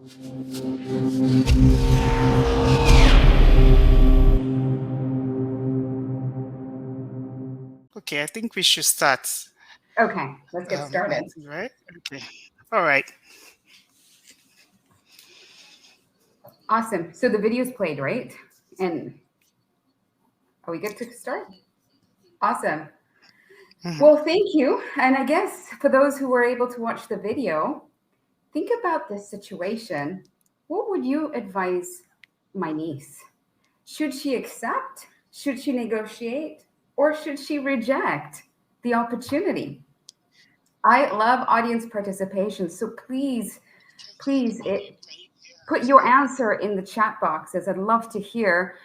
Okay, I think we should start. Okay, let's get started. Right? Okay. All right. Awesome. So the video's played, right? And are we good to start? Awesome. Well, thank you. And I guess for those who were able to watch the video, think about this situation. What would you advise my niece? Should she accept? Should she negotiate? Or should she reject the opportunity? I love audience participation. So please, put your answer in the chat boxes. I'd love to hear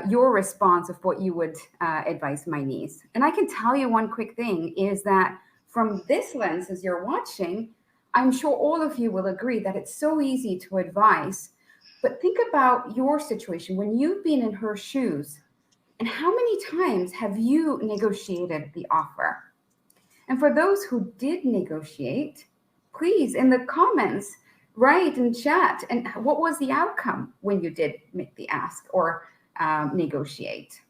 your response of what you would advise my niece. And I can tell you one quick thing is that from this lens, as you're watching, I'm sure all of you will agree that it's so easy to advise. But think about your situation when you've been in her shoes, and how many times have you negotiated the offer? And for those who did negotiate, please, in the comments, write and chat. And what was the outcome when you did make the ask or negotiate?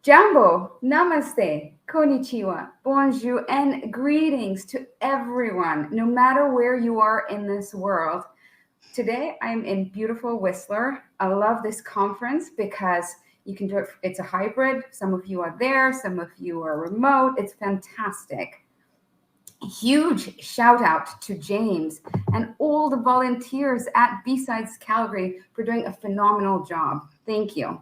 Jambo, namaste, konnichiwa, bonjour, and greetings to everyone, no matter where you are in this world. Today, I'm in beautiful Whistler. I love this conference because you can do it. It's a hybrid. Some of you are there. Some of you are remote. It's fantastic. Huge shout out to James and all the volunteers at B-Sides Calgary for doing a phenomenal job. Thank you.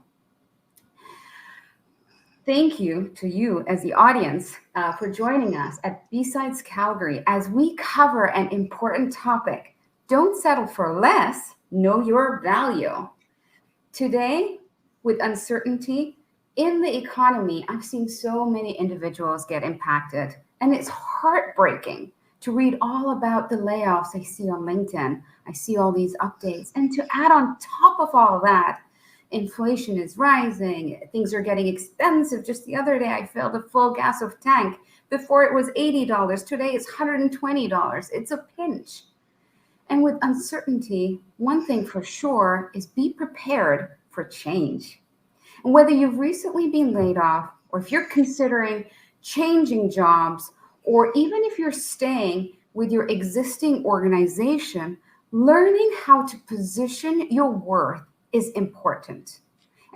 Thank you to you as the audience for joining us at B-Sides Calgary as we cover an important topic. Don't settle for less. Know your value. Today, with uncertainty in the economy, I've seen so many individuals get impacted. And it's heartbreaking to read all about the layoffs I see on LinkedIn. I see all these updates. And to add on top of all that, inflation is rising. Things are getting expensive. Just the other day, I filled a full gas of tank. Before it was $80. Today it's $120. It's a pinch. And with uncertainty, one thing for sure is be prepared for change. And whether you've recently been laid off, or if you're considering changing jobs, or even if you're staying with your existing organization, learning how to position your worth is important.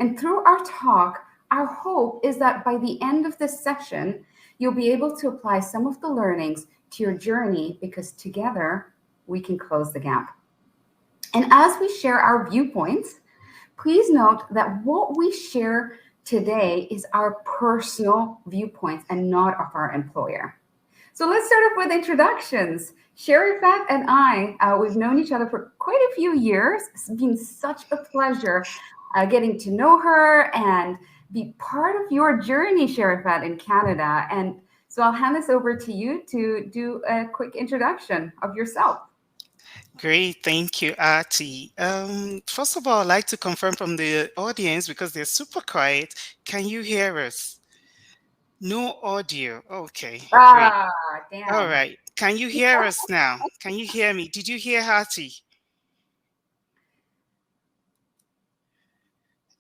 And through our talk, our hope is that by the end of this session, you'll be able to apply some of the learnings to your journey, because together we can close the gap. And as we share our viewpoints, please note that what we share today is our personal viewpoints and not of our employer. So let's start off with introductions. Sherifat and I, we've known each other for quite a few years. It's been such a pleasure getting to know her and be part of your journey, Sherifat, in Canada. And so I'll hand this over to you to do a quick introduction of yourself. Great. Thank you, Artie. First of all, I'd like to confirm from the audience, because they're super quiet. Can you hear us? No audio. Okay. Great. Damn. All right. Can you hear us now? Can you hear me? Did you hear Artie?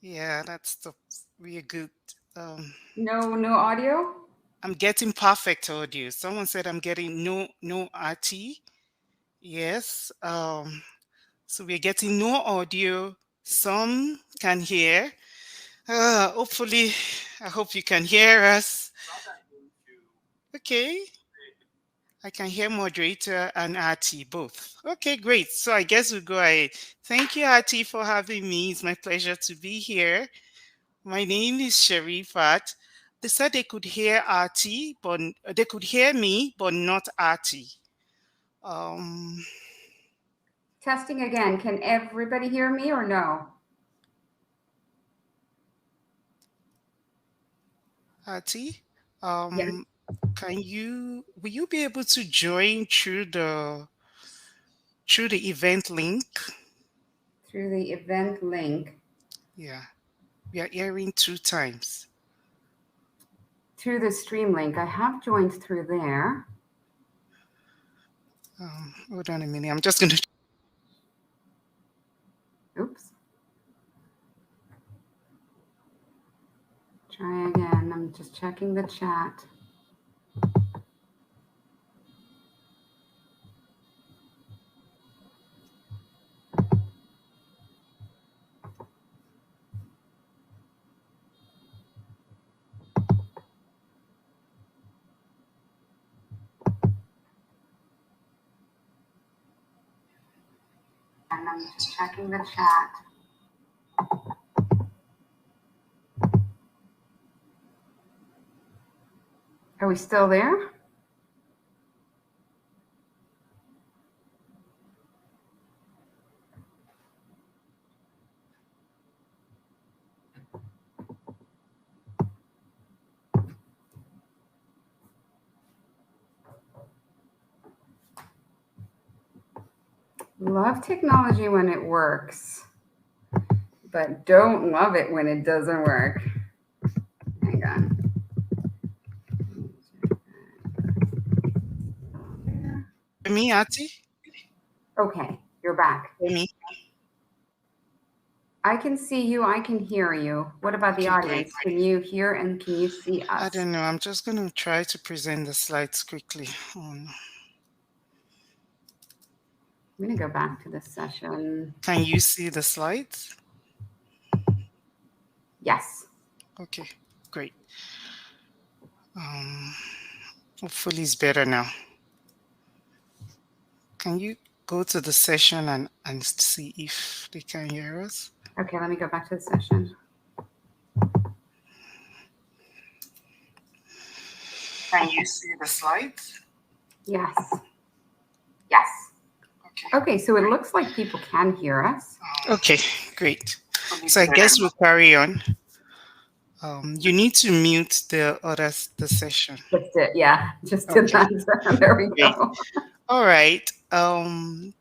Yeah, that's really good. No audio? I'm getting perfect audio. Someone said I'm getting no Artie. Yes. So we're getting no audio. Some can hear. Hopefully, I hope you can hear us. Okay. I can hear moderator and Artie both. Okay, great. So I guess we'll go ahead. Thank you, Artie, for having me. It's my pleasure to be here. My name is Sherifat. They said they could hear Artie, but they could hear me, but not Artie. Testing again. Can everybody hear me or no? Artie, Yes. will you be able to join through the event link? Through the event link. Yeah, we are hearing 2 times. Through the stream link. I have joined through there. Hold on a minute. I'm just going to. Just checking the chat. And I'm just checking the chat. Are we still there? Love technology when it works, but don't love it when it doesn't work. Hang on. Me, Artie? Okay, you're back. Me? I can see you, I can hear you. What about the Okay, great. audience? Can you hear and can you see I us? don't know. I'm just going to try to present the slides quickly. I'm going to go back to this session. Can you see the slides? Yes. Okay, great. Hopefully it's better now. Can you go to the session and see if they can hear us? Okay, let me go back to the session. Can you see the slides? Yes. Yes. Okay, so it looks like people can hear us. Okay, great. So I guess we'll carry on. You need to mute the session. Just did, yeah, just did Okay. that. There we Great. go. All right. Well,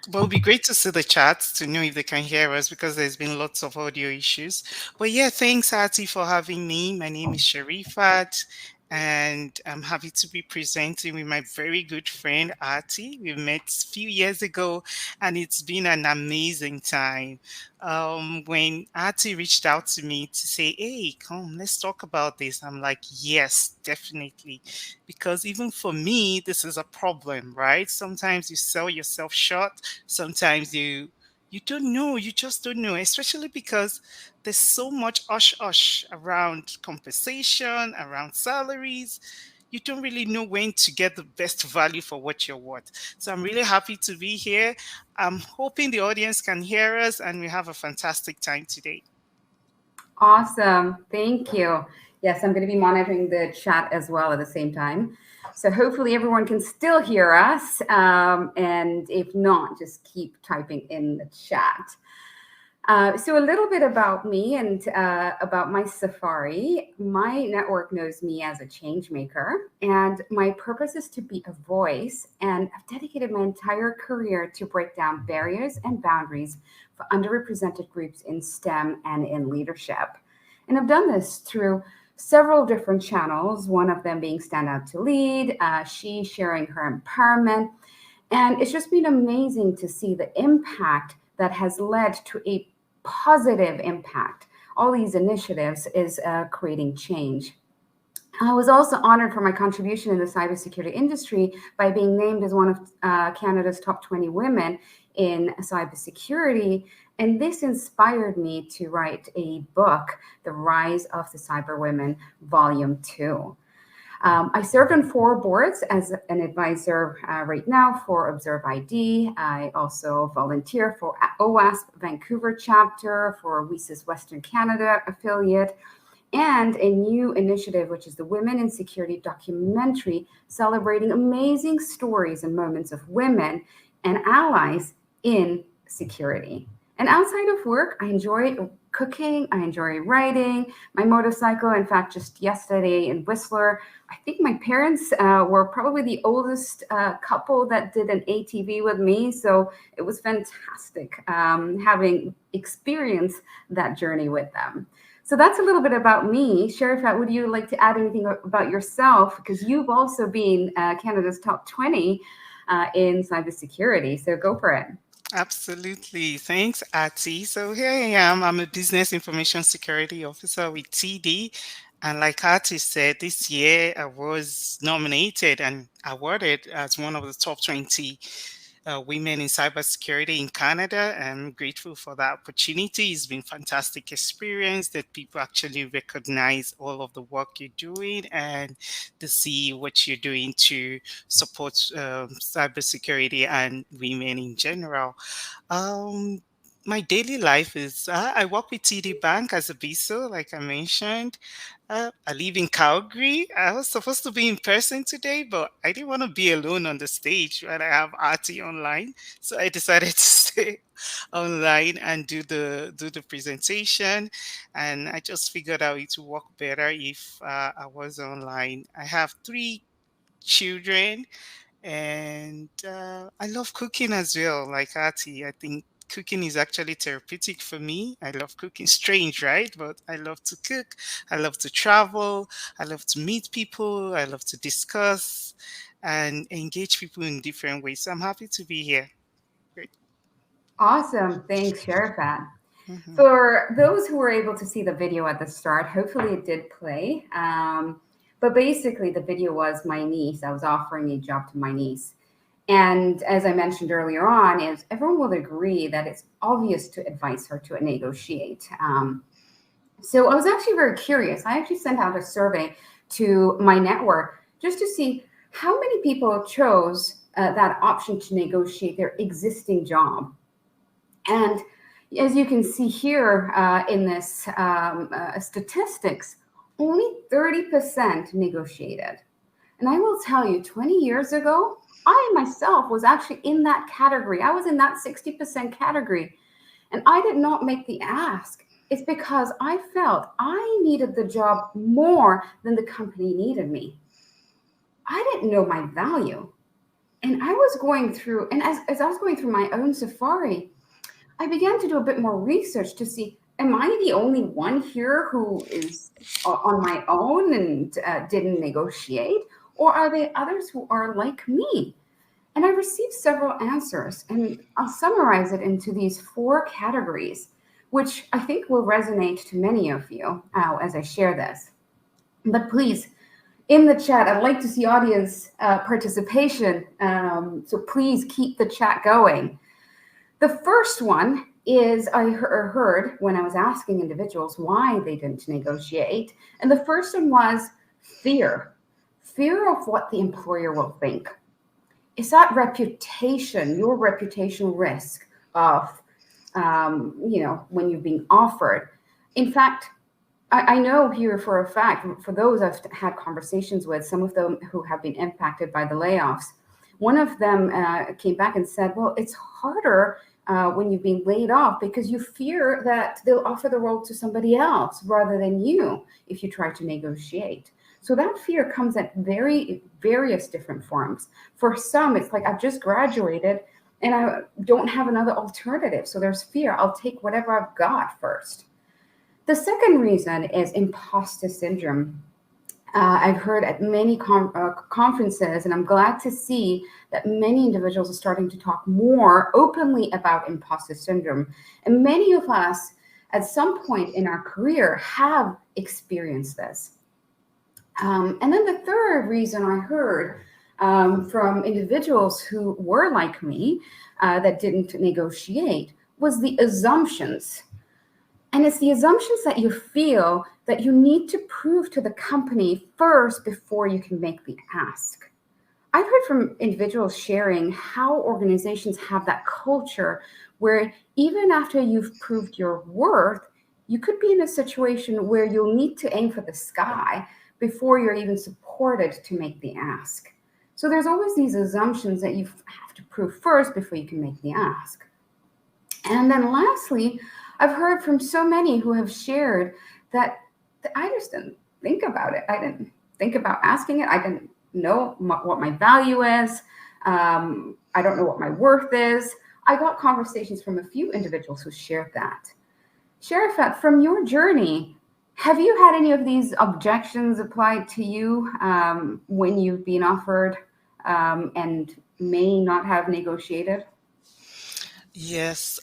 it'll be great to see the chats to know if they can hear us because there's been lots of audio issues. But yeah, thanks, Artie, for having me. My name is Sherifat, and I'm happy to be presenting with my very good friend, Artie. We met a few years ago, and it's been an amazing time. When Artie reached out to me to say, hey, come, let's talk about this, I'm like, yes, definitely. Because even for me, this is a problem, right? Sometimes you sell yourself short. Sometimes you don't know, you just don't know, especially because there's so much ush around compensation, around salaries. You don't really know when to get the best value for what you're worth. So I'm really happy to be here. I'm hoping the audience can hear us and we have a fantastic time today. Awesome. Thank you. Yes, I'm going to be monitoring the chat as well at the same time. So hopefully everyone can still hear us. And if not, just keep typing in the chat. So a little bit about me and about my safari. My network knows me as a change maker, and my purpose is to be a voice. And I've dedicated my entire career to break down barriers and boundaries for underrepresented groups in STEM and in leadership. And I've done this through several different channels, one of them being Stand Out to Lead, she sharing her empowerment. And it's just been amazing to see the impact that has led to a positive impact. All these initiatives is creating change. I was also honored for my contribution in the cybersecurity industry by being named as one of Canada's top 20 women in cybersecurity. And this inspired me to write a book, The Rise of the Cyber Women, Volume 2. I served on 4 boards as an advisor right now for Observe ID. I also volunteer for OWASP Vancouver chapter, for WISA's Western Canada affiliate, and a new initiative, which is the Women in Security documentary, celebrating amazing stories and moments of women and allies in security. And outside of work, I enjoy cooking, I enjoy writing, my motorcycle. In fact, just yesterday in Whistler, I think my parents were probably the oldest couple that did an ATV with me. So it was fantastic having experienced that journey with them. So that's a little bit about me. Sherifat, would you like to add anything about yourself? Because you've also been Canada's top 20 in cybersecurity. So go for it. Absolutely. Thanks, Ati. So here I am. I'm a business information security officer with TD. And like Artie said, this year I was nominated and awarded as one of the top 20 women in cybersecurity in Canada. I'm grateful for that opportunity. It's been fantastic experience that people actually recognize all of the work you're doing and to see what you're doing to support cybersecurity and women in general. Um, my daily life is I work with TD Bank as a BISO, like I mentioned. I live in Calgary. I was supposed to be in person today, but I didn't want to be alone on the stage when I have Artie online. So I decided to stay online and do the presentation. And I just figured out it would work better if I was online. I have three children and I love cooking as well, like Artie. I think cooking is actually therapeutic for me. I love cooking. Strange, right? But I love to cook. I love to travel. I love to meet people. I love to discuss and engage people in different ways. So I'm happy to be here. Great. Awesome. Thanks, Sherifat. Mhm. For those who were able to see the video at the start, hopefully it did play. But basically, the video was my niece. I was offering a job to my niece. And as I mentioned earlier on, is everyone will agree that it's obvious to advise her to negotiate. So I was actually very curious. I actually sent out a survey to my network just to see how many people chose that option to negotiate their existing job. And as you can see here in this statistics, only 30% negotiated. And I will tell you, 20 years ago, I myself was actually in that category. I was in that 60% category, and I did not make the ask. It's because I felt I needed the job more than the company needed me. I didn't know my value. And I was going through, and as I was going through my own safari, I began to do a bit more research to see, am I the only one here who is on my own and didn't negotiate? Or are there others who are like me? And I received several answers, and I'll summarize it into these four categories, which I think will resonate to many of you as I share this. But please, in the chat, I'd like to see audience participation. So please keep the chat going. The first one is I heard when I was asking individuals why they didn't negotiate. And the first one was fear of what the employer will think. It's that reputation, your reputational risk of, when you're being offered. In fact, I know here for a fact, for those I've had conversations with, some of them who have been impacted by the layoffs, one of them came back and said, well, it's harder when you've been laid off because you fear that they'll offer the role to somebody else rather than you if you try to negotiate. So that fear comes at various different forms. For some, it's like, I've just graduated and I don't have another alternative. So there's fear. I'll take whatever I've got first. The second reason is imposter syndrome. I've heard at many conferences, and I'm glad to see that many individuals are starting to talk more openly about imposter syndrome. And many of us, at some point in our career, have experienced this. And then the third reason I heard from individuals who were like me that didn't negotiate was the assumptions. And it's the assumptions that you feel that you need to prove to the company first before you can make the ask. I've heard from individuals sharing how organizations have that culture where even after you've proved your worth, you could be in a situation where you'll need to aim for the sky before you're even supported to make the ask. So there's always these assumptions that you have to prove first before you can make the ask. And then lastly, I've heard from so many who have shared that I just didn't think about it. I didn't think about asking it. I didn't know what my value is. I don't know what my worth is. I got conversations from a few individuals who shared that. Sherifat, from your journey, have you had any of these objections applied to you when you've been offered and may not have negotiated? Yes,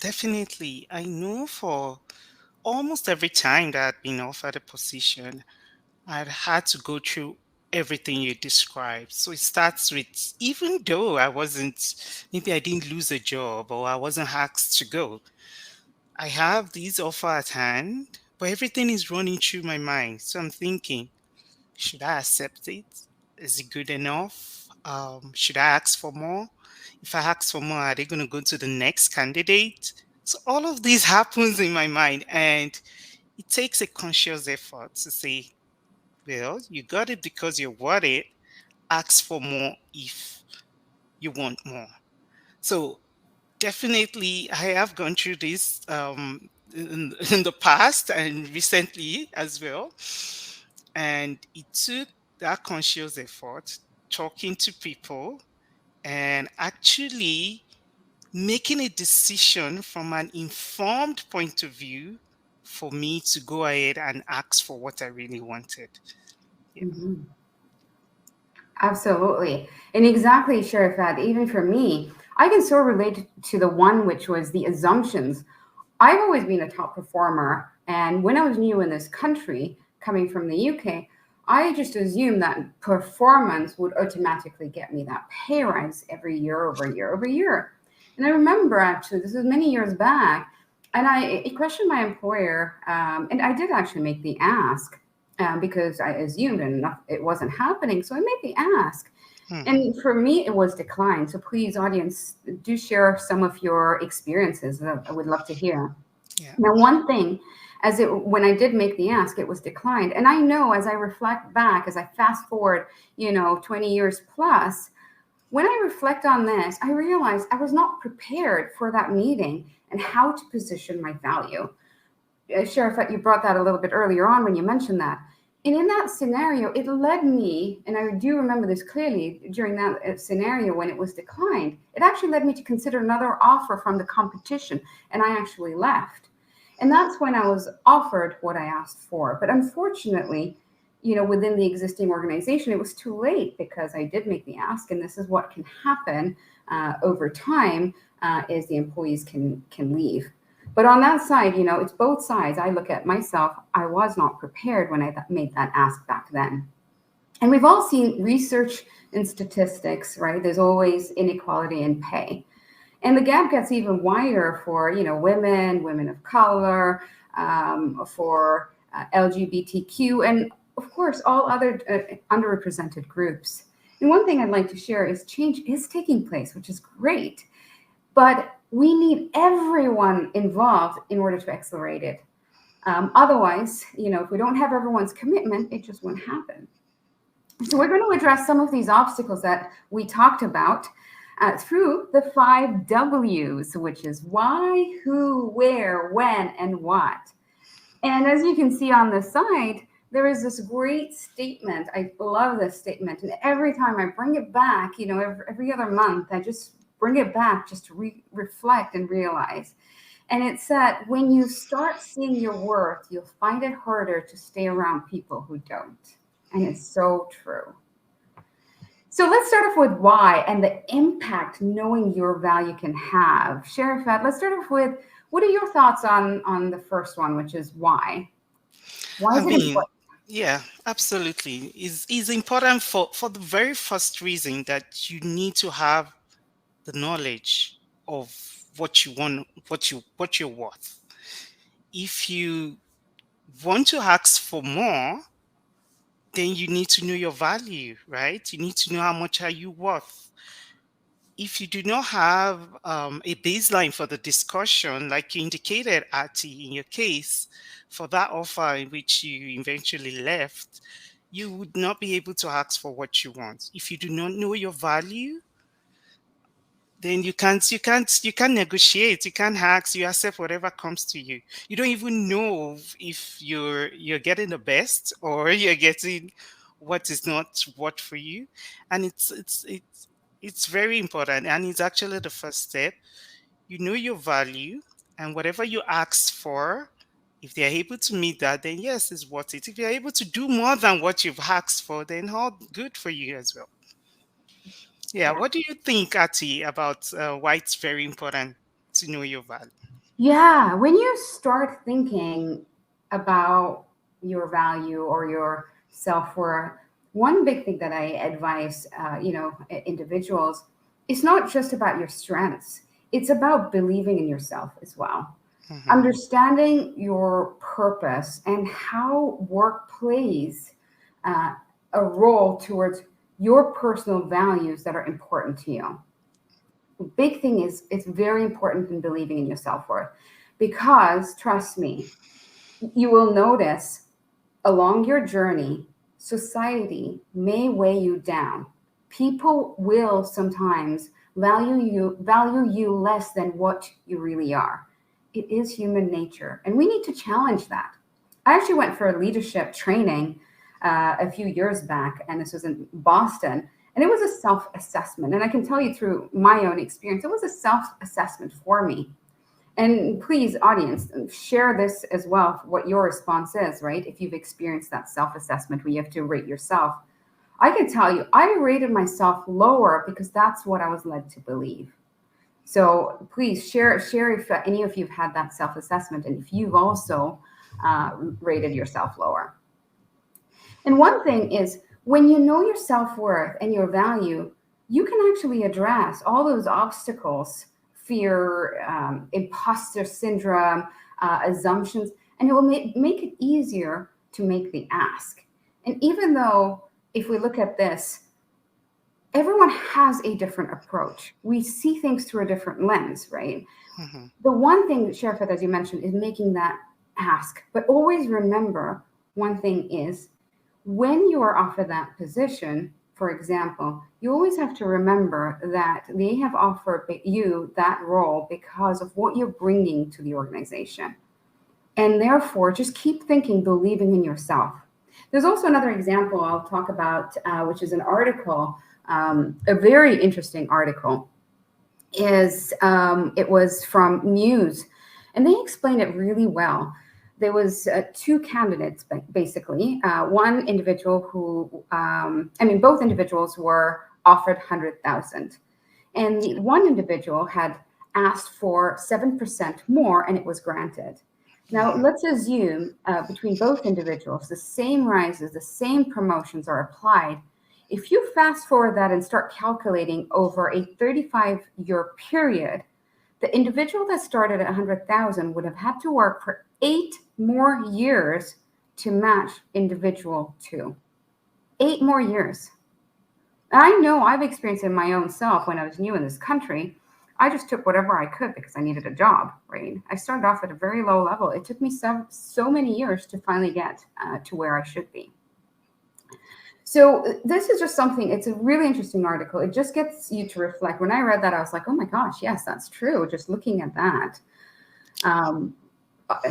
definitely. I know for almost every time that I've been offered a position, I'd had to go through everything you described. So it starts with, even though maybe I didn't lose a job or I wasn't asked to go, I have these offer at hand, but everything is running through my mind. So I'm thinking, should I accept it? Is it good enough? Should I ask for more? If I ask for more, are they going to go to the next candidate? So all of this happens in my mind, and it takes a conscious effort to say, well, you got it because you're worth it. Ask for more if you want more. So definitely, I have gone through this in the past and recently as well. And it took that conscious effort, talking to people, and actually making a decision from an informed point of view for me to go ahead and ask for what I really wanted. Yeah. Mhm. Absolutely. And exactly, Sharifat, even for me, I can so relate to the one which was the assumptions. I've always been a top performer. And when I was new in this country, coming from the UK, I just assumed that performance would automatically get me that pay rise every year over year over year. And I remember actually, this was many years back, and I questioned my employer, and I did actually make the ask because I assumed and it wasn't happening. So I made the ask. Mhm. And for me, it was declined. So please, audience, do share some of your experiences. I would love to hear. Yeah. Now, one thing, when I did make the ask, it was declined. And I know as I reflect back, as I fast forward, 20 years plus, when I reflect on this, I realized I was not prepared for that meeting and how to position my value. Sheriff, you brought that a little bit earlier on when you mentioned that. And in that scenario, it led me, and I do remember this clearly during that scenario when it was declined, it actually led me to consider another offer from the competition, and I actually left. And that's when I was offered what I asked for. But unfortunately, within the existing organization, it was too late because I did make the ask, and this is what can happen over time is the employees can leave. But on that side, it's both sides. I look at myself, I was not prepared when I made that ask back then. And we've all seen research and statistics, right? There's always inequality in pay. And the gap gets even wider for, women of color, for LGBTQ, and of course, all other underrepresented groups. And one thing I'd like to share is change is taking place, which is great. But we need everyone involved in order to accelerate it. Otherwise, if we don't have everyone's commitment, it just won't happen. So we're going to address some of these obstacles that we talked about through the 5 W's, which is why, who, where, when, and what. And as you can see on the side, there is this great statement. I love this statement. And every time I bring it back, every other month, I just bring it back just to reflect and realize. And it said, when you start seeing your worth, you'll find it harder to stay around people who don't. And it's so true. So let's start off with why and the impact knowing your value can have. Sharifat, let's start off with what are your thoughts on the first one, which is why? Why I is it mean, important? yeah, absolutely. Is important for the very first reason that you need to have the knowledge of what you want, what you're worth. If you want to ask for more, then you need to know your value, right? You need to know how much are you worth. If you do not have a baseline for the discussion, like you indicated, Ati, in your case, for that offer in which you eventually left, you would not be able to ask for what you want. If you do not know your value, then you can't negotiate, you can't ask, you accept whatever comes to you. You don't even know if you're getting the best or you're getting what is not what for you. And it's very important, and it's actually the first step. You know your value, and whatever you ask for, if they're able to meet that, then yes, it's worth it. If you're able to do more than what you've asked for, then all good for you as well. Yeah, Yeah. what do you think, Ati, about why it's very important to know your value? Yeah, when you start thinking about your value or your self worth, one big thing that I advise, individuals, it's not just about your strengths. It's about believing in yourself as well. Mm-hmm. Understanding your purpose and how work plays uh, a role towards your personal values that are important to you. Big thing is it's very important in believing in your self-worth, because trust me, you will notice along your journey society may weigh you down. People will sometimes value you less than what you really are. It is human nature and we need to challenge that. I actually went for a leadership training a few years back, and this was in Boston. And it was a self assessment. And I can tell you through my own experience, it was a self assessment for me. And please, audience, share this as well, what your response is, right? If you've experienced that self assessment where you have to rate yourself. I can tell you, I rated myself lower because that's what I was led to believe. So please share if any of you've had that self assessment and if you've also rated yourself lower. And one thing is, when you know your self worth and your value, you can actually address all those obstacles, fear, imposter syndrome, assumptions, and it will make it easier to make the ask. And even though, if we look at this, everyone has a different approach, we see things through a different lens, right? Mm-hmm. The one thing, Sherifat, as you mentioned, is making that ask. But always remember, one thing is, when you are offered that position, for example, you always have to remember that they have offered you that role because of what you're bringing to the organization. And therefore, just keep thinking, believing in yourself. There's also another example I'll talk about, which is an article, a very interesting article. It was from News, and they explain it really well. There was two candidates, basically. One individual who, both individuals were offered 100,000, and the one individual had asked for 7% more, and it was granted. Now, Mm-hmm. let's assume between both individuals, the same rises, the same promotions are applied. If you fast forward that and start calculating over a 35-year period, the individual that started at 100,000 would have had to work for 8 more years to match individual two. 8 more years. I know I've experienced it in my own self when I was new in this country. I just took whatever I could because I needed a job, right? I started off at a very low level. It took me so many years to finally get to where I should be. So this is just something, it's a really interesting article. It just gets you to reflect. When I read that, I was like, oh my gosh, yes, that's true. Just looking at that. Um,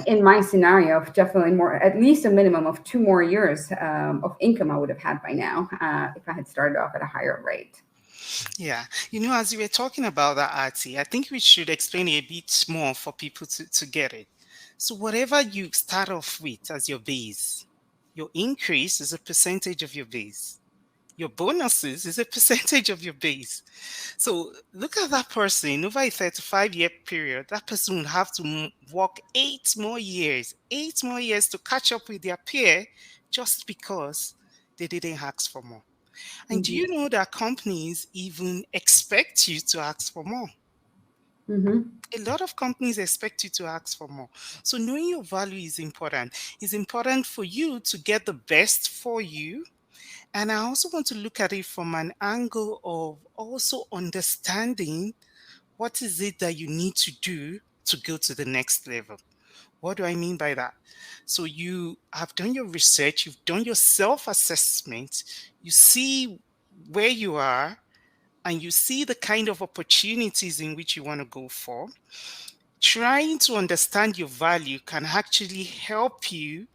in my scenario, definitely more, at least a minimum of 2 more years of income I would have had by now if I had started off at a higher rate. Yeah. As you were talking about that, Artie, I think we should explain it a bit more for people to get it. So, whatever you start off with as your base, your increase is a percentage of your base. Your bonuses is a percentage of your base. So, look at that person over a 35-year period. That person will have to work 8 more years, 8 more years to catch up with their peer just because they didn't ask for more. And do Mm-hmm. you know that companies even expect you to ask for more? Mm-hmm. A lot of companies expect you to ask for more. So knowing your value is important. It's important for you to get the best for you. And I also want to look at it from an angle of also understanding what is it that you need to do to go to the next level. What do I mean by that? So you have done your research, you've done your self-assessment, you see where you are, and you see the kind of opportunities in which you want to go for. Trying to understand your value can actually help you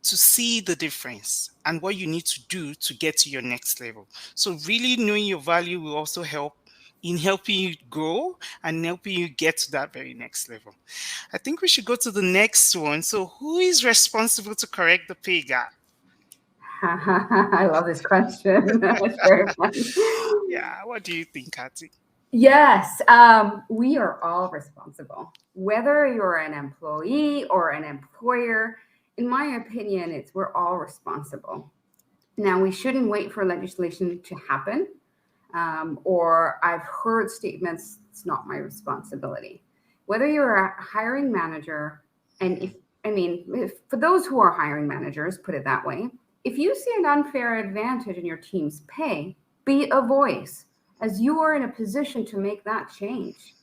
to see the difference and what you need to do to get to your next level. So really knowing your value will also help in helping you grow and helping you get to that very next level. I think we should go to the next one. So who is responsible to correct the pay gap? I love this question. It's very fun. Yeah, what do you think, Kati? Yes, we are all responsible, whether you're an employee or an employer. In my opinion, it's we're all responsible. Now, we shouldn't wait for legislation to happen, or I've heard statements, it's not my responsibility. Whether you're a hiring manager, and if, I mean, if, for those who are hiring managers, put it that way, if you see an unfair advantage in your team's pay, be a voice, as you are in a position to make that change.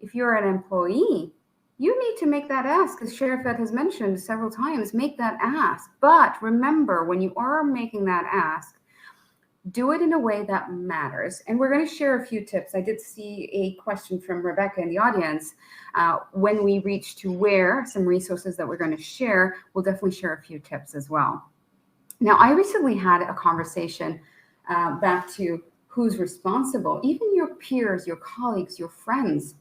If you're an employee, you need to make that ask, as Sherifat has mentioned several times, make that ask. But remember, when you are making that ask, do it in a way that matters. And we're going to share a few tips. I did see a question from Rebecca in the audience. When we reach to where some resources that we're going to share, we'll definitely share a few tips as well. Now, I recently had a conversation back to who's responsible, even your peers, your colleagues, your friends.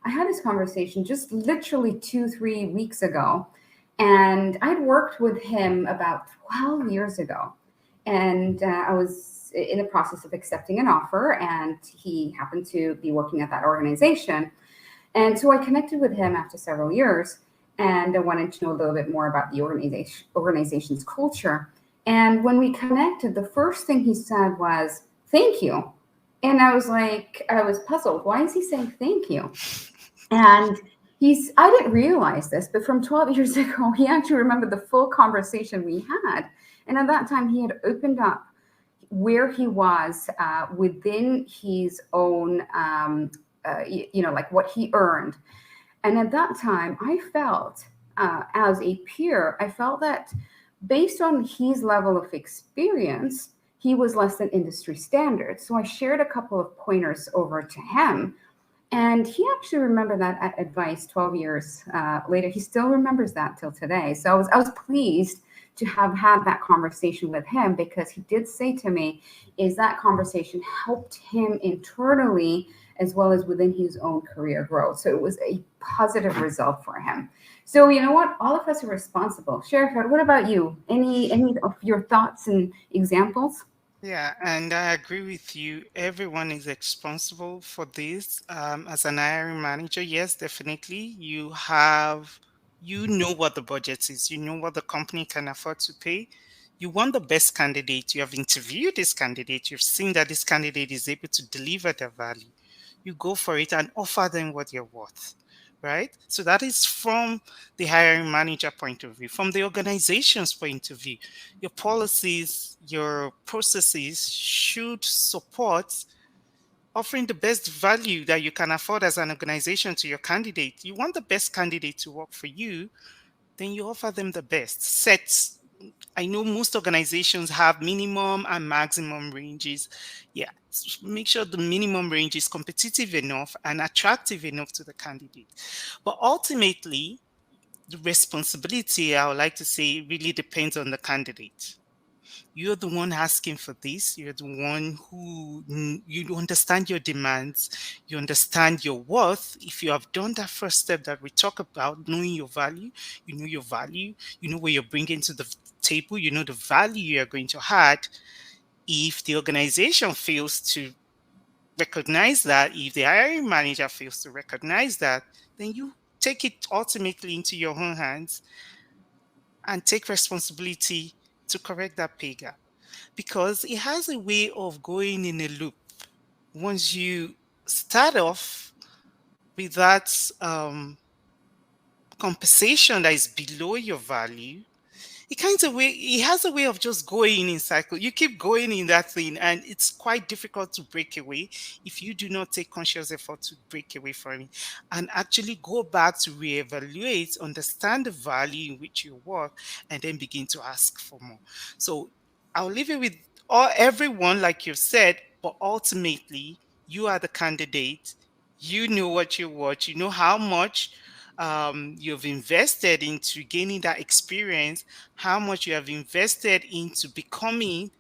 I had this conversation just literally 2, 3 weeks ago, and I'd worked with him about 12 years ago. And I was in the process of accepting an offer, and he happened to be working at that organization. And so I connected with him after several years, and I wanted to know a little bit more about the organization's culture. And when we connected, the first thing he said was, "Thank you." And I was like, I was puzzled. Why is he saying thank you? And I didn't realize this, but from 12 years ago, he actually remembered the full conversation we had. And at that time, he had opened up where he was within his own, like what he earned. And at that time, I felt, as a peer, I felt that based on his level of experience, he was less than industry standard. So I shared a couple of pointers over to him, and he actually remembered that advice 12 years later. He still remembers that till today. So I was pleased to have had that conversation with him, because he did say to me, is that conversation helped him internally as well as within his own career growth. So it was a positive result for him. So you know what? All of us are responsible. Sheriff, what about you? Any of your thoughts and examples? Yeah, and I agree with you. Everyone is responsible for this. As an hiring manager, yes, definitely. You know what the budget is, you know what the company can afford to pay. You want the best candidate. You have interviewed this candidate. You've seen that this candidate is able to deliver their value. You go for it and offer them what you're worth, right? So that is from the hiring manager point of view. From the organization's point of view, your policies, your processes should support offering the best value that you can afford as an organization to your candidate. You want the best candidate to work for you, then you offer them the best. I know most organizations have minimum and maximum ranges. Yeah, make sure the minimum range is competitive enough and attractive enough to the candidate. But ultimately, the responsibility, I would like to say, really depends on the candidate. You're the one asking for this. You're the one who you understand your demands. You understand your worth. If you have done that first step that we talk about, knowing your value, you know your value, you know what you're bringing to the table, you know the value you are going to add. If the organization fails to recognize that, if the hiring manager fails to recognize that, then you take it ultimately into your own hands and take responsibility to correct that pay gap, because it has a way of going in a loop. Once you start off with that compensation that is below your value, it has a way of just going in cycle. You keep going in that thing, and it's quite difficult to break away if you do not take conscious effort to break away from it and actually go back to reevaluate, understand the value in which you work, and then begin to ask for more. So I'll leave it with everyone, like you said, but ultimately you are the candidate. You know what you want, you know how much you've invested into gaining that experience, how much you have invested into becoming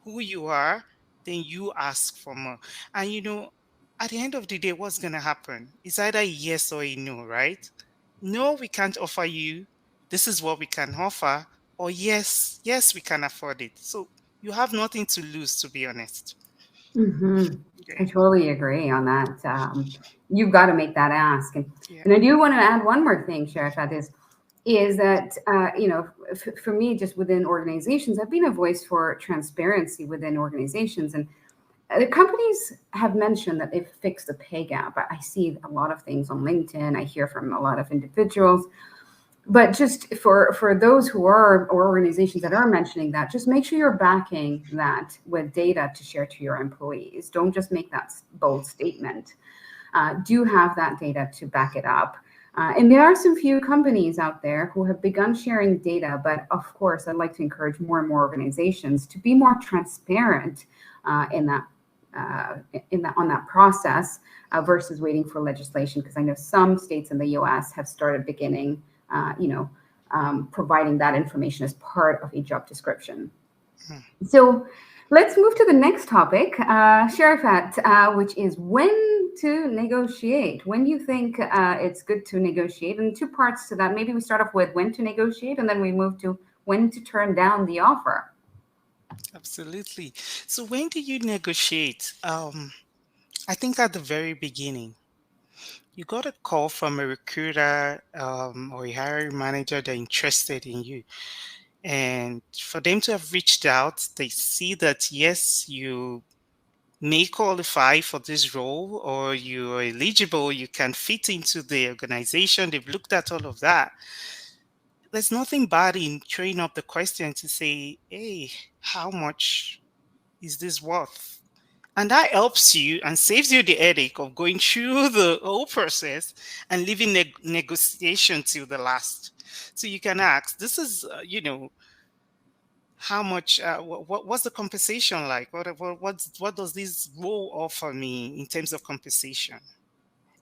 who you are, then you ask for more. And at the end of the day, what's going to happen? It's either a yes or a no, right? No, we can't offer you. This is what we can offer. Or yes, yes, we can afford it. So you have nothing to lose, to be honest. Mm-hmm. Yeah. I totally agree on that. You've got to make that ask, Yeah. and I do want to add one more thing, Sherifat, is that for me, just within organizations, I've been a voice for transparency within organizations, and the companies have mentioned that they've fixed the pay gap. I see a lot of things on LinkedIn. I hear from a lot of individuals. But just for those who are, or organizations that are mentioning that, just make sure you're backing that with data to share to your employees. Don't just make that bold statement. Do have that data to back it up. And there are some few companies out there who have begun sharing data, but of course, I'd like to encourage more and more organizations to be more transparent in that on that process versus waiting for legislation. Because I know some states in the U.S. have started beginning, providing that information as part of a job description. Hmm. So let's move to the next topic, Sherifat, which is when to negotiate. When do you think it's good to negotiate? And two parts to that. Maybe we start off with when to negotiate, and then we move to when to turn down the offer. Absolutely. So when do you negotiate? I think at the very beginning, you got a call from a recruiter or a hiring manager that interested in you. And for them to have reached out, they see that yes, you may qualify for this role or you are eligible, you can fit into the organization. They've looked at all of that. There's nothing bad in throwing up the question to say, hey, how much is this worth? And that helps you and saves you the headache of going through the whole process and leaving negotiation till the last. So you can ask, this is, how much, what's the compensation like? What does this role offer me in terms of compensation?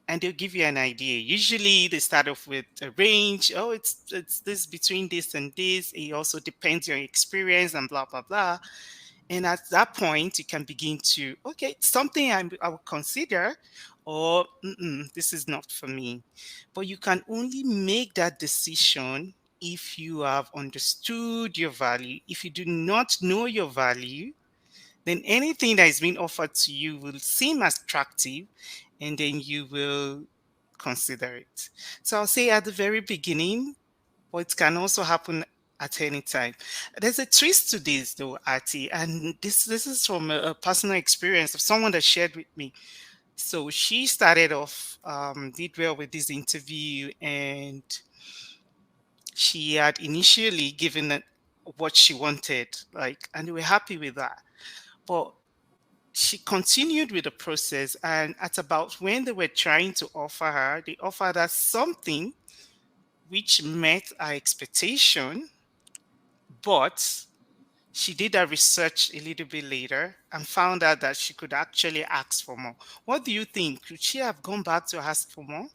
And they'll give you an idea. Usually they start off with a range. Oh, it's this between this and this. It also depends on your experience and blah blah blah. And at that point, you can begin to, okay, something I will consider, or this is not for me. But you can only make that decision if you have understood your value. If you do not know your value, then anything that is being offered to you will seem attractive, and then you will consider it. So I'll say at the very beginning, but it can also happen at any time. There's a twist to this, though, Artie, and this is from a personal experience of someone that shared with me. So she started off, did well with this interview, and she had initially given it what she wanted, like, and they were happy with that. But she continued with the process, and at about when they were trying to offer her, they offered her something which met her expectation, but she did her research a little bit later and found out that she could actually ask for more. What do you think? Could she have gone back to ask for more?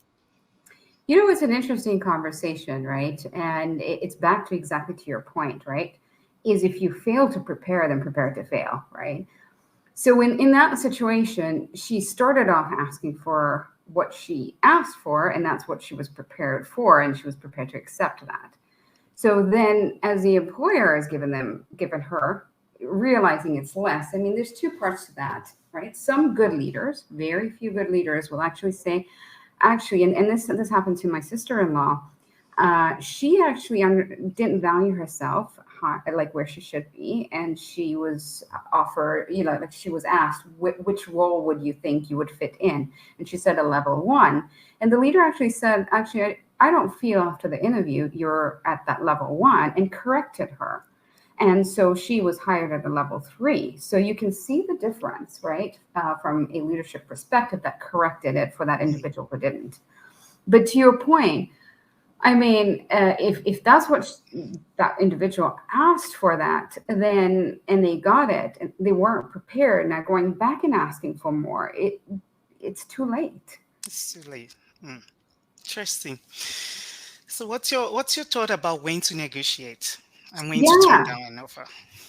It's an interesting conversation, right? And it's back to exactly to your point, right? Is if you fail to prepare, then prepare to fail, right? So in that situation, she started off asking for what she asked for, and that's what she was prepared for, and she was prepared to accept that. So then, as the employer has given her, realizing it's less. I mean, there's two parts to that, right? Some good leaders, very few good leaders, will actually say, actually, and this happened to my sister-in-law. She actually didn't value herself like where she should be, and she was offered, like she was asked, which role would you think you would fit in, and she said a level one, and the leader actually said, actually, I don't feel after the interview you're at that level one, and corrected her. And so she was hired at a level three. So you can see the difference, right? From a leadership perspective, that corrected it for that individual who didn't. But to your point, I mean, if that's what that individual asked for, that then and they got it, and they weren't prepared. Now going back and asking for more, it's too late. It's too late. Hmm. Interesting. So what's your thought about when to negotiate and when to turn Yeah. down an offer?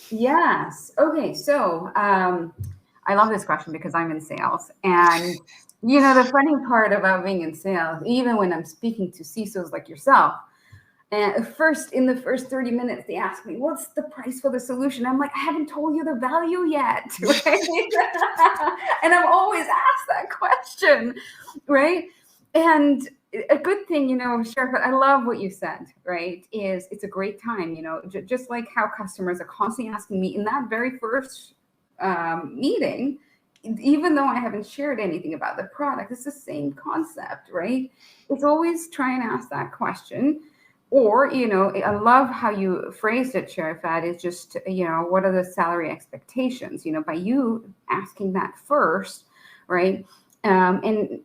Yes. Okay. So I love this question because I'm in sales. And, the funny part about being in sales, even when I'm speaking to CISOs like yourself, And first, in the first 30 minutes, they ask me, what's the price for the solution? I'm like, I haven't told you the value yet, right? And I'm always asked that question, right? And a good thing, Sheriff, I love what you said, right? Is it's a great time, just like how customers are constantly asking me in that very first meeting, even though I haven't shared anything about the product, it's the same concept, right? It's always try and ask that question. Or, I love how you phrased it, Sharifat, is just, what are the salary expectations? By you asking that first, right? And,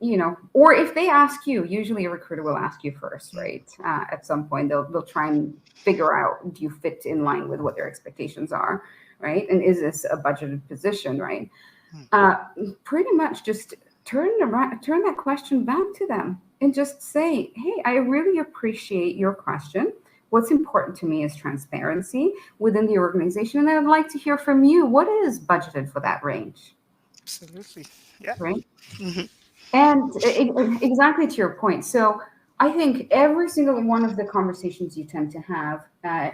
or if they ask you, usually a recruiter will ask you first, right? At some point, they'll try and figure out, do you fit in line with what their expectations are, right? And is this a budgeted position, right? Uh, Pretty much just turn that question back to them and just say, hey, I really appreciate your question. What's important to me is transparency within the organization, and I'd like to hear from you. What is budgeted for that range, Absolutely. Yeah. right? Mhm. And exactly to your point. So I think every single one of the conversations you tend to have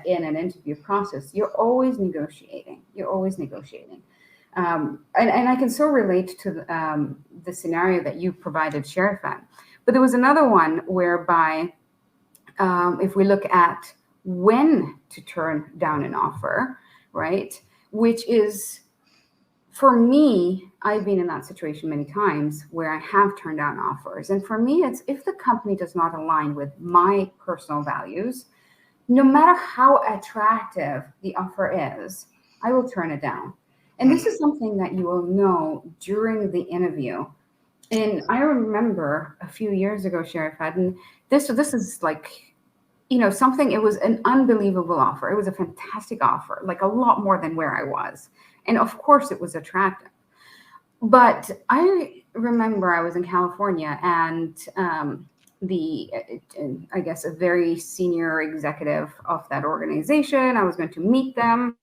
in an interview process, you're always negotiating. You're always negotiating. And I can so relate to the scenario that you provided, Sherifan. But there was another one whereby, if we look at when to turn down an offer, right, which is, for me, I've been in that situation many times where I have turned down offers. And for me, it's if the company does not align with my personal values, no matter how attractive the offer is, I will turn it down. And this Mhm. is something that you will know during the interview. And I remember a few years ago, Sheriff, and this is like, something, it was an unbelievable offer. It was a fantastic offer, like a lot more than where I was. And of course it was attractive. But I remember I was in California, and the I guess a very senior executive of that organization. I was going to meet them.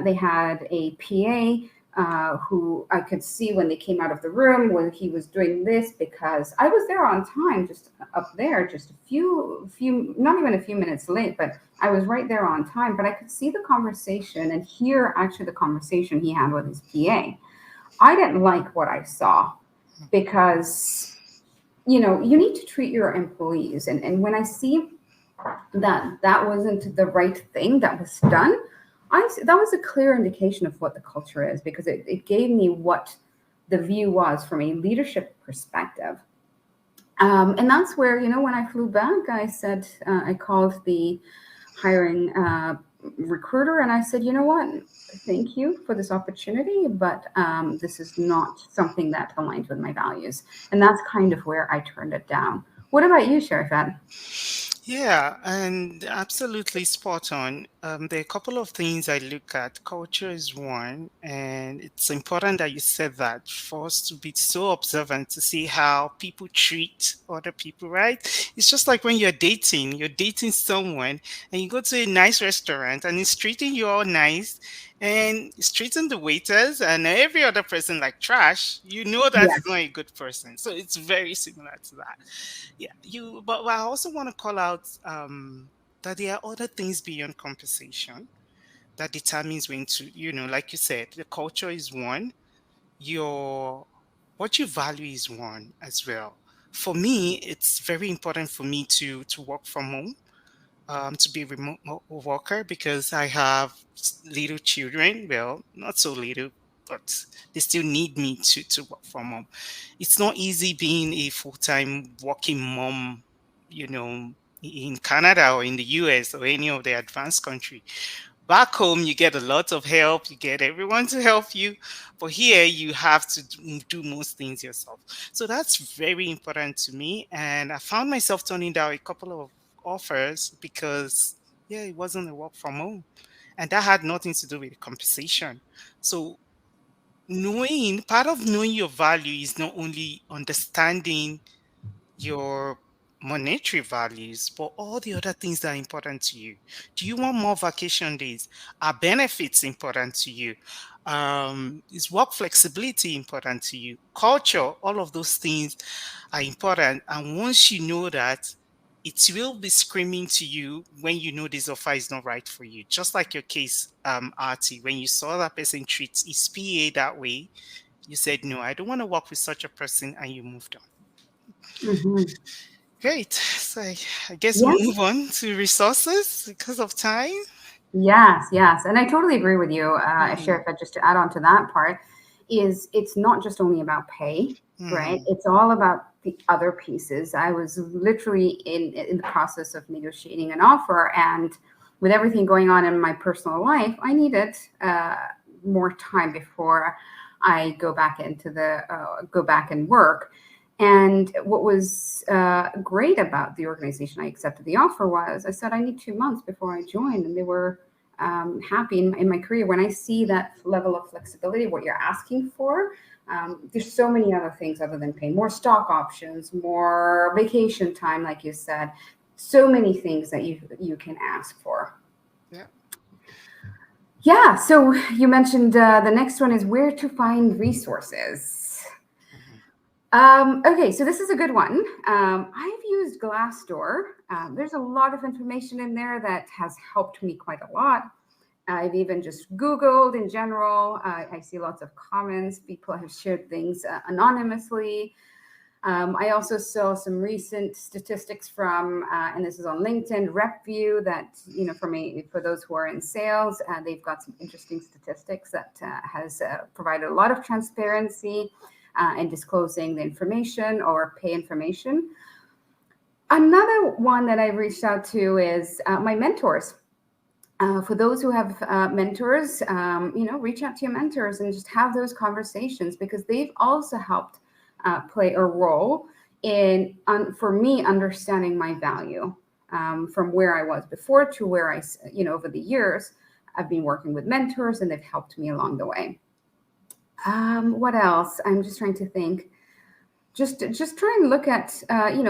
They had a PA who I could see when they came out of the room when he was doing this, because I was there on time, just up there, just not even a few minutes late, but I was right there on time. But I could see the conversation and hear actually the conversation he had with his PA. I didn't like what I saw, because you need to treat your employees, and when I see that wasn't the right thing that was done, that was a clear indication of what the culture is, because it gave me what the view was from a leadership perspective. And that's where, when I flew back, I said, I called the hiring recruiter and I said, you know what, thank you for this opportunity, but this is not something that aligns with my values. And that's kind of where I turned it down. What about you, Sharifat? Yeah, and absolutely spot on. There are a couple of things I look at. Culture is one, and it's important that you said that for us to be so observant to see how people treat other people, right? It's just like when you're dating someone, and you go to a nice restaurant and he's treating you all nice, and he's treating the waiters and every other person like trash, you know Yeah. that's not a good person. So it's very similar to that. Yeah, but I also want to call out that there are other things beyond compensation that determines when to, like you said, the culture is one, your what you value is one as well. For me, it's very important for me to work from home, to be a remote worker, because I have little children. Well, not so little, but they still need me to work from home. It's not easy being a full time working mom, in Canada or in the US or any of the advanced country. Back home, you get a lot of help, you get everyone to help you, but here you have to do most things yourself. So that's very important to me. And I found myself turning down a couple of offers because, yeah, it wasn't a work from home. And that had nothing to do with the compensation. So, part of knowing your value is not only understanding your monetary values, but all the other things that are important to you. Do you want more vacation days? Are benefits important to you? Is work flexibility important to you? Culture, all of those things are important. And once you know that, it will be screaming to you when you know this offer is not right for you. Just like your case, Artie, when you saw that person treat his PA that way, you said, no, I don't want to work with such a person, and you moved on. Mhm. Great. So I guess we'll Yes. move on to resources because of time. Yes, yes, and I totally agree with you, Hmm. Sheriff. Just to add on to that part, is it's not just only about pay, right? Hmm. It's all about the other pieces. I was literally in the process of negotiating an offer, and with everything going on in my personal life, I needed more time before I go back and work. And what was great about the organization I accepted the offer was I said I need 2 months before I joined, and they were happy in my career. When I see that level of flexibility, what you're asking for, there's so many other things other than pay, more stock options, more vacation time, like you said, so many things that you can ask for. Yeah. Yeah. So you mentioned the next one is where to find resources. Mhm. Okay, so this is a good one. I've used Glassdoor. There's a lot of information in there that has helped me quite a lot. I've even just Googled in general. I see lots of comments. People have shared things anonymously. I also saw some recent statistics from, and this is on LinkedIn, RepView, that, for those who are in sales, they've got some interesting statistics that has provided a lot of transparency in disclosing the information or pay information. Another one that I reached out to is my mentors. For those who have mentors, reach out to your mentors and just have those conversations because they've also helped play a role in, for me, understanding my value from where I was before to where over the years, I've been working with mentors and they've helped me along the way. What else? I'm just trying to think. Just try and look at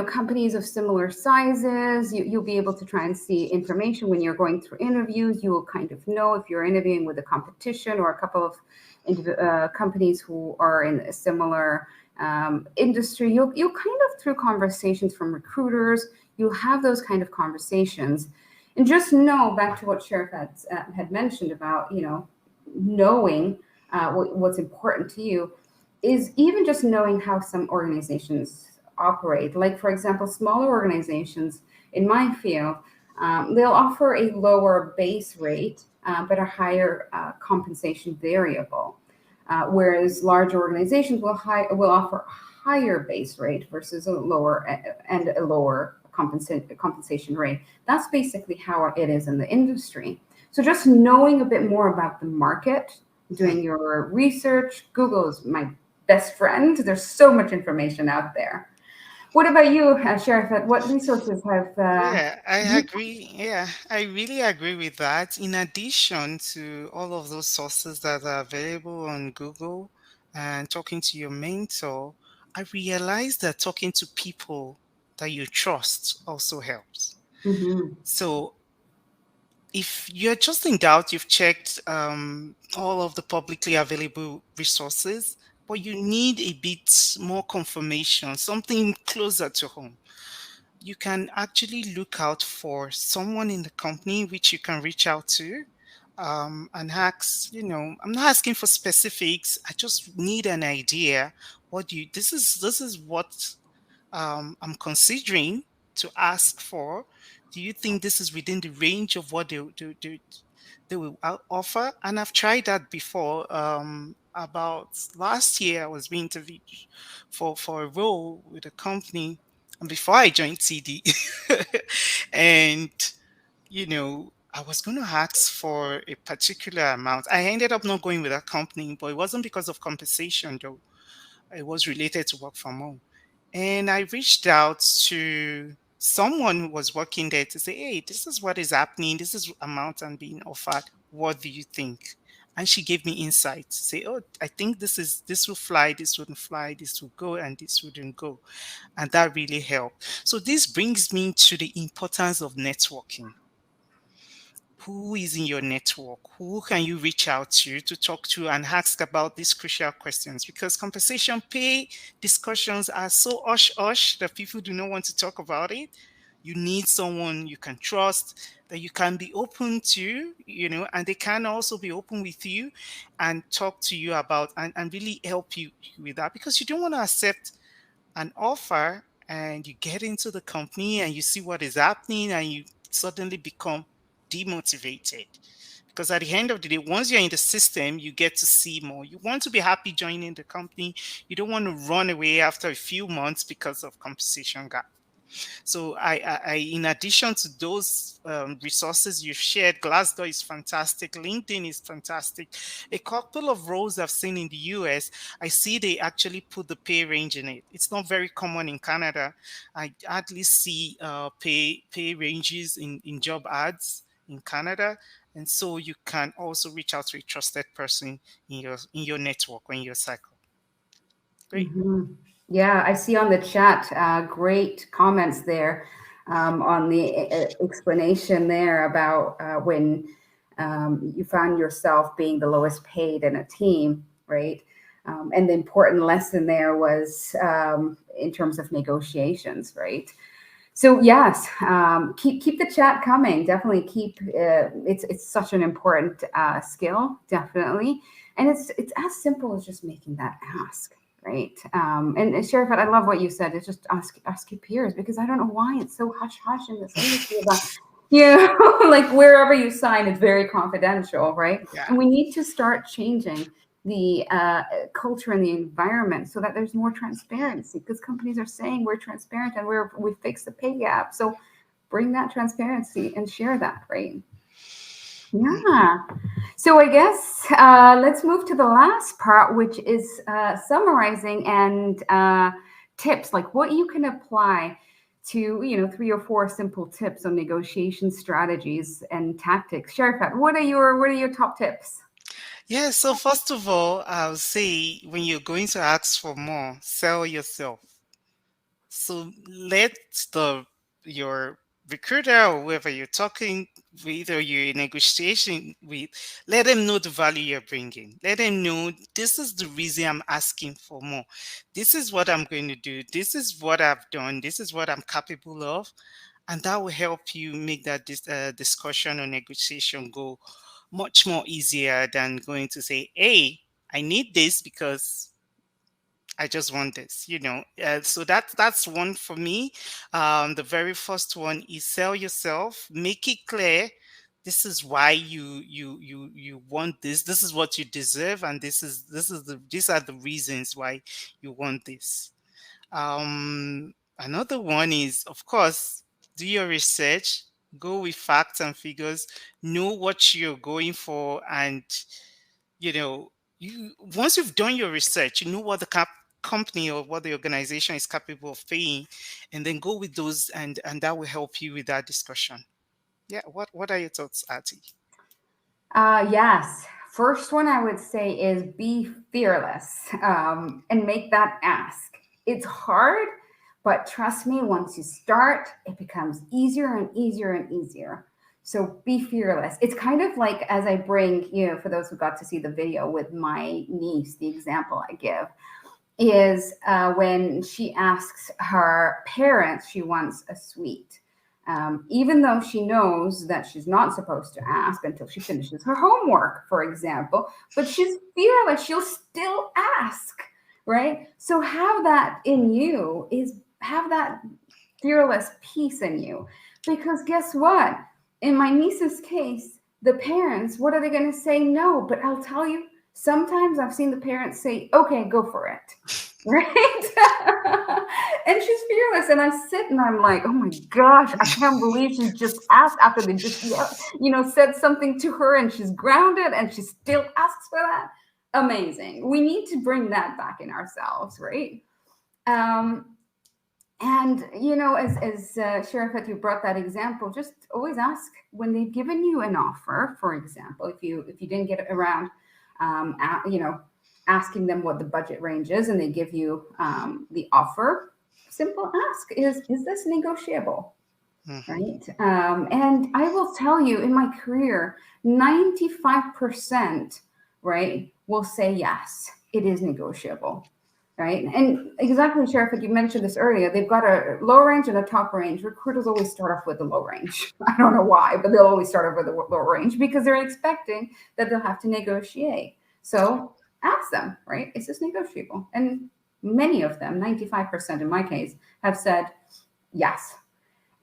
companies of similar sizes. You'll be able to try and see information when you're going through interviews. You will kind of know if you're interviewing with a competition or a couple of companies who are in a similar industry. You'll kind of, through conversations from recruiters, you'll have those kind of conversations, and just know, back to what Sheriff had mentioned about knowing what's important to you, is even just knowing how some organizations operate. Like, for example, smaller organizations in my field, they'll offer a lower base rate, but a higher compensation variable. Whereas large organizations will offer a higher base rate versus a lower and a lower compensation rate. That's basically how it is in the industry. So just knowing a bit more about the market, Hmm. doing your research. Google is my best friend. There's so much information out there. What about you, Sheriff? What resources have Yeah, I you? agree. Yeah, I really agree with that. In addition to all of those sources that are available on Google and talking to your mentor, I realized that talking to people that you trust also helps. Mhm. So if you're just in doubt, you've checked all of the publicly available resources, but you need a bit more confirmation, something closer to home, you can actually look out for someone in the company which you can reach out to and ask, I'm not asking for specifics. I just need an idea. What do you, this is what I'm considering to ask for. Do you think this is within the range of what they will offer? And I've tried that before. About last year, I was being interviewed for a role with a company, and before I joined TD, and I was going to ask for a particular amount. I ended up not going with that company, but it wasn't because of compensation, though. It was related to work from home. And I reached out to someone who was working there to say, hey, this is what is happening. This is amount I'm being offered. What do you think? And she gave me insights. Say, oh, I think this will fly, this wouldn't fly, this will go, and this wouldn't go. And that really helped. So this brings me to the importance of networking. Who is in your network? Who can you reach out to talk to and ask about these crucial questions? Because compensation pay discussions are so hush hush that people do not want to talk about it. You need someone you can trust, that you can be open to, and they can also be open with you and talk to you about and really help you with that, because you don't want to accept an offer and you get into the company and you see what is happening and you suddenly become demotivated. Because at the end of the day, once you're in the system, you get to see more. You want to be happy joining the company. You don't want to run away after a few months because of compensation gap. So in addition to those resources you've shared, Glassdoor is fantastic. LinkedIn is fantastic. A couple of roles I've seen in the US, I see they actually put the pay range in it. It's not very common in Canada. I hardly see pay ranges in job ads in Canada. And so you can also reach out to a trusted person in your network or in your cycle. Great. Mhm. Yeah, I see on the chat, great comments there on the explanation there about when you found yourself being the lowest paid in a team, right? And the important lesson there was in terms of negotiations, right? So yes, keep the chat coming. Definitely keep. It's such an important skill, definitely, and it's as simple as just making that ask, right? And Sherifat, I love what you said. It's just ask your peers, because I don't know why it's so hush hush in this industry about, like wherever you sign, it's very confidential, right? Yeah. And we need to start changing the culture and the environment so that there's more transparency, because companies are saying we're transparent and we fix the pay gap. So bring that transparency and share that, right? Yeah. So I guess let's move to the last part, which is summarizing and tips, like what you can apply to, 3 or 4 simple tips on negotiation strategies and tactics. Sherifat, what are your top tips? Yeah, so first of all, I'll say when you're going to ask for more, sell yourself. So let the your recruiter or whoever you're talking with or you're in negotiation with, let them know the value you're bringing. Let them know this is the reason I'm asking for more. This is what I'm going to do. This is what I've done. This is what I'm capable of, and that will help you make that discussion or negotiation go much more easier than going to say, hey, I need this because I just want this, so that's one for me. The very first one is sell yourself. Make it clear. This is why you want this. This is what you deserve, and these are the reasons why you want this. Another one is, of course, do your research, go with facts and figures, know what you're going for, and you know, you once you've done your research, you know what the company or what the organization is capable of paying, and then go with those, and that will help you with that discussion. Yeah, what are your thoughts, Artie? Yes. First one I would say is be fearless and make that ask. It's hard, but trust me, once you start, it becomes easier and easier and easier. So be fearless. It's kind of like as I bring, for those who got to see the video with my niece, the example I give is when she asks her parents, she wants a sweet. Even though she knows that she's not supposed to ask until she finishes her homework, for example, but she's fearless, she'll still ask, right? So have that in you, is have that fearless piece in you. Because guess what? In my niece's case, the parents, what are they going to say? No, but I'll tell you, sometimes I've seen the parents say, okay, go for it. Right? And she's fearless. And I sit and I'm like, oh my gosh, I can't believe she just asked after they just, said something to her and she's grounded and she still asks for that. Amazing. We need to bring that back in ourselves, right? And as Sherifat, you brought that example, just always ask when they've given you an offer. For example, if you didn't get around, asking them what the budget range is, and they give you the offer, simple ask is this negotiable, Mhm. right? And I will tell you, in my career, 95%, right, will say yes, it is negotiable. right? And exactly, Sheriff, you mentioned this earlier. They've got a low range and a top range. Recruiters always start off with the low range. I don't know why, but they'll always start off with the low range because they're expecting that they'll have to negotiate. So ask them, right? Is this negotiable? And many of them, 95% in my case, have said yes.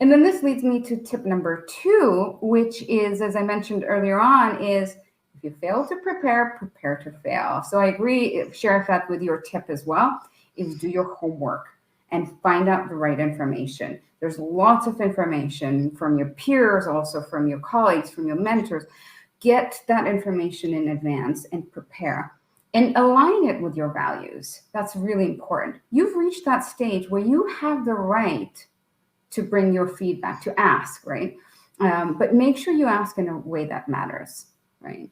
And then this leads me to tip number two, which is, as I mentioned earlier on, is if you fail to prepare, prepare to fail. So I agree, Sherifat, with your tip as well, is do your homework and find out the right information. There's lots of information from your peers, also from your colleagues, from your mentors. Get that information in advance and prepare and align it with your values. That's really important. You've reached that stage where you have the right to bring your feedback, to ask, right? But make sure you ask in a way that matters, right?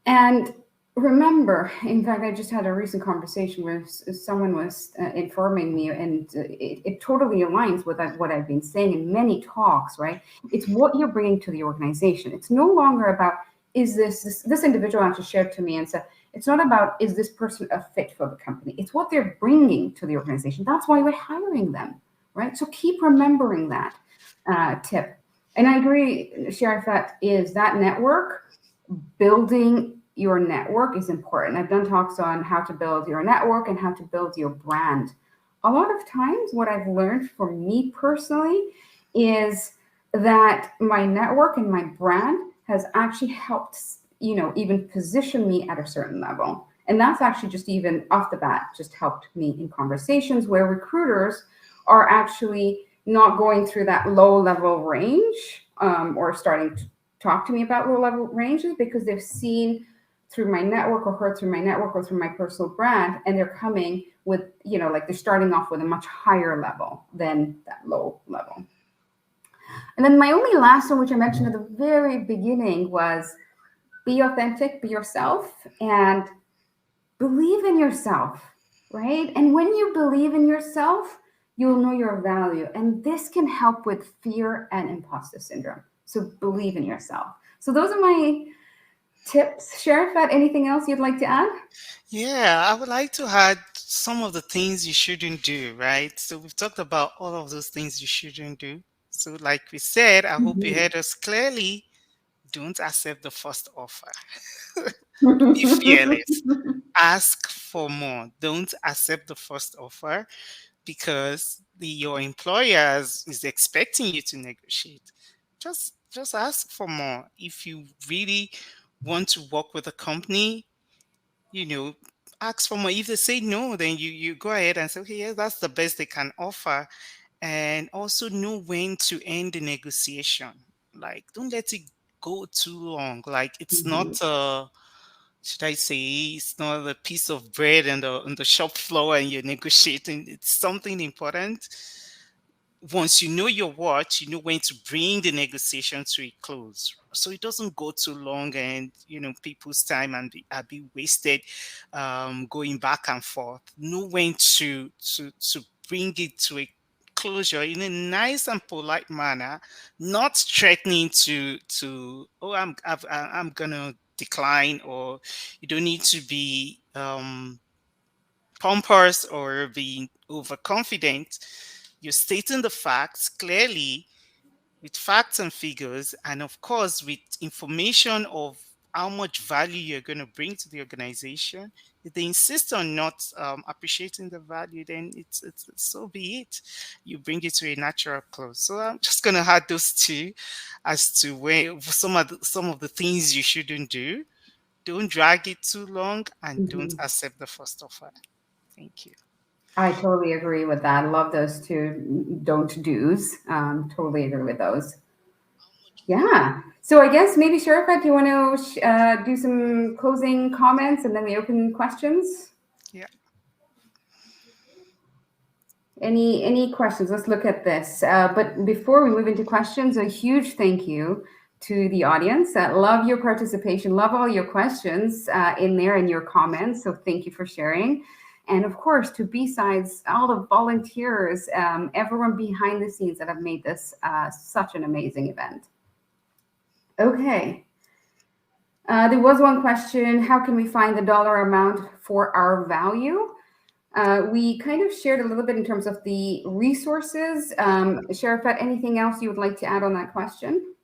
And remember, in fact, I just had a recent conversation where someone was informing me, and it totally aligns with what I've been saying in many talks, right? It's what you're bringing to the organization. It's no longer about, is this individual actually shared to me and said, it's not about, is this person a fit for the company? It's what they're bringing to the organization. That's why we're hiring them, right? So keep remembering that tip. And I agree, Sharifat, is that network, building your network is important. I've done talks on how to build your network and how to build your brand. A lot of times, what I've learned for me personally is that my network and my brand has actually helped, even position me at a certain level. And that's actually just even off the bat, just helped me in conversations where recruiters are actually not going through that low level range or starting to talk to me about low level ranges because they've seen through my network or heard through my network or through my personal brand, and they're coming with, like they're starting off with a much higher level than that low level. And then my only last one, which I mentioned at the very beginning, was be authentic, be yourself, and believe in yourself, right? And when you believe in yourself, you'll know your value. And this can help with fear and imposter syndrome. So believe in yourself. So those are my tips. Sharifat, anything else you'd like to add? Yeah, I would like to add some of the things you shouldn't do, right? So we've talked about all of those things you shouldn't do. So, like we said, I hope you Mhm. heard us clearly. Don't accept the first offer. Be fearless. Ask for more. Don't accept the first offer because your employers is expecting you to negotiate. Just ask for more. If you really want to work with a company, you know, ask for more. If they say no, then you go ahead and say, okay, yeah, that's the best they can offer. And also know when to end the negotiation. Like, don't let it go too long. Like, it's Mhm. not should I say, it's not a piece of bread on the shop floor and you're negotiating. It's something important. Once you know your worth, you know when to bring the negotiation to a close. So it doesn't go too long and, people's time be wasted going back and forth. Know when to bring it to a closure in a nice and polite manner, not threatening to oh I'm gonna decline, or you don't need to be pompous or being overconfident. You're stating the facts clearly with facts and figures, and of course, with information of how much value you're going to bring to the organization. If they insist on not appreciating the value, then it's so be it. You bring it to a natural close. So I'm just going to add those two as to where some of the things you shouldn't do. Don't drag it too long, and don't Mhm. accept the first offer. Thank you. I totally agree with that. I love those two don't do's. Totally agree with those. Yeah. So I guess maybe Sharifat, do you want to do some closing comments and then we open questions? Yeah. Any questions? Let's look at this. But before we move into questions, a huge thank you to the audience. Love your participation. Love all your questions in there and your comments. So thank you for sharing. And of course, to B-Sides, all the volunteers, everyone behind the scenes that have made this such an amazing event. Okay. There was one question: how can we find the dollar amount for our value? We kind of shared a little bit in terms of the resources. Sherifat, anything else you would like to add on that question?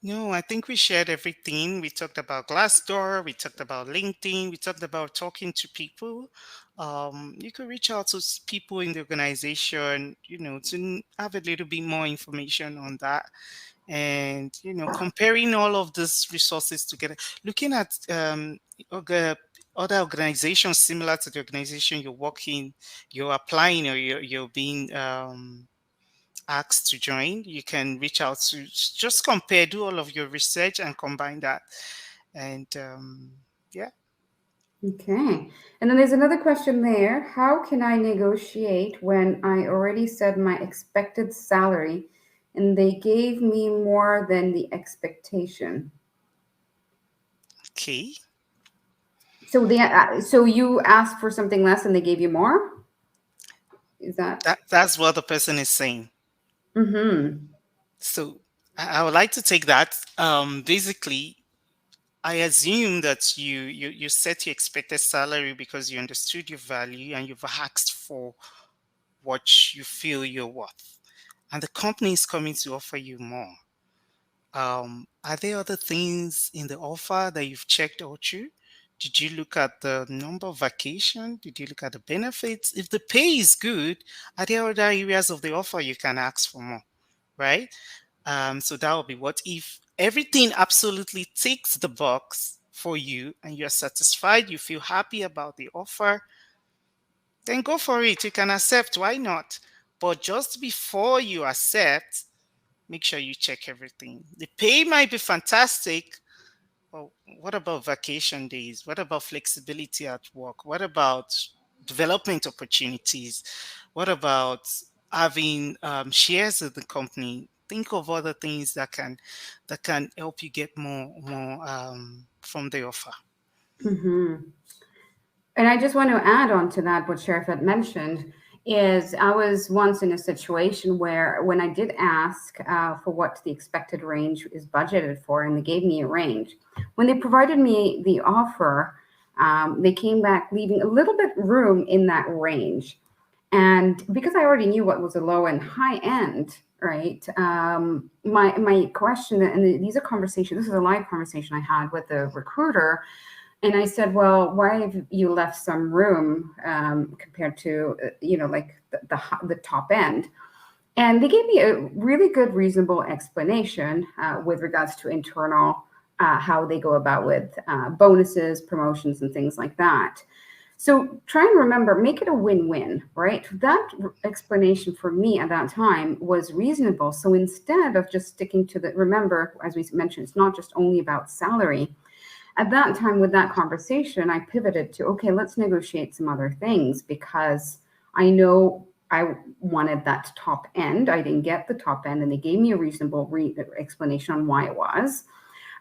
No, I think we shared everything. We talked about Glassdoor, we talked about LinkedIn, we talked about talking to people. You could reach out to people in the organization, to have a little bit more information on that. And, comparing all of these resources together, looking at orga- other organizations similar to the organization you're working, you're applying, or you're being asked to join, you can reach out to just compare, do all of your research and combine that. And yeah. Okay. And then there's another question there. How can I negotiate when I already said my expected salary and they gave me more than the expectation? Okay. So you asked for something less and they gave you more? Is that? That's what the person is saying. Mm-hmm. So I would like to take that. Basically, I assume that you set your expected salary because you understood your value and you've asked for what you feel you're worth, and the company is coming to offer you more. Are there other things in the offer that you've checked out through? Did you look at the number of vacation? Did you look at the benefits? If the pay is good, are there other areas of the offer you can ask for more? Right? So that would be what if everything absolutely ticks the box for you and you're satisfied, you feel happy about the offer, then go for it. You can accept. Why not? But just before you accept, make sure you check everything. The pay might be fantastic. Well, what about vacation days? What about flexibility at work? What about development opportunities? What about having shares of the company? Think of other things that can help you get more from the offer. Mm-hmm. And I just want to add on to that what Sheriff had mentioned is I was once in a situation where when I did ask for what the expected range is budgeted for, and they gave me a range, when they provided me the offer, they came back leaving a little bit room in that range. And because I already knew what was a low and high end, right? My question, and these are conversations. This is a live conversation I had with the recruiter, and I said, well, why have you left some room compared to, like the top end? And they gave me a really good, reasonable explanation with regards to internal, how they go about with bonuses, promotions, and things like that. So try and remember, make it a win-win, right? That explanation for me at that time was reasonable. So instead of just sticking to remember, as we mentioned, it's not just only about salary. At that time, with that conversation, I pivoted to, okay, let's negotiate some other things because I know I wanted that top end. I didn't get the top end, and they gave me a reasonable explanation on why it was.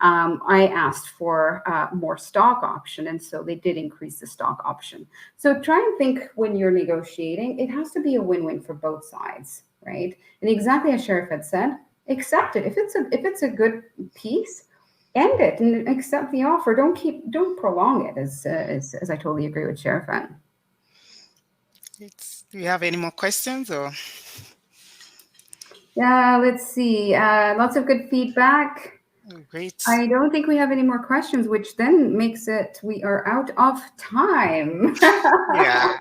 I asked for more stock option, and so they did increase the stock option. So try and think when you're negotiating, it has to be a win-win for both sides, right? And exactly as Sheriff had said, accept it. If it's a good piece, end it and accept the offer. Don't prolong it. As I totally agree with Sheriff. Do you have any more questions or? Yeah, let's see. Lots of good feedback. Oh, great. I don't think we have any more questions, which then makes it we are out of time. Yeah.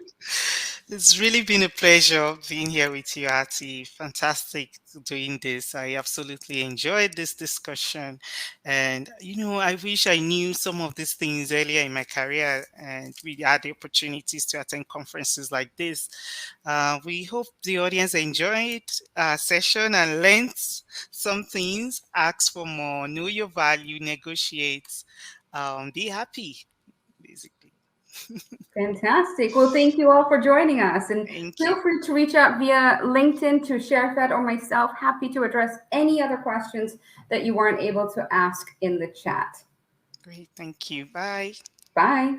It's really been a pleasure being here with you, Artie. Fantastic doing this. I absolutely enjoyed this discussion. And, I wish I knew some of these things earlier in my career and we had the opportunities to attend conferences like this. We hope the audience enjoyed our session and learned some things. Ask for more, know your value, negotiate, be happy, basically. Fantastic. Well, thank you all for joining us. And Thank you. feel free to reach out via LinkedIn to Sherifat or myself. Happy to address any other questions that you weren't able to ask in the chat. Great. Thank you. Bye. Bye.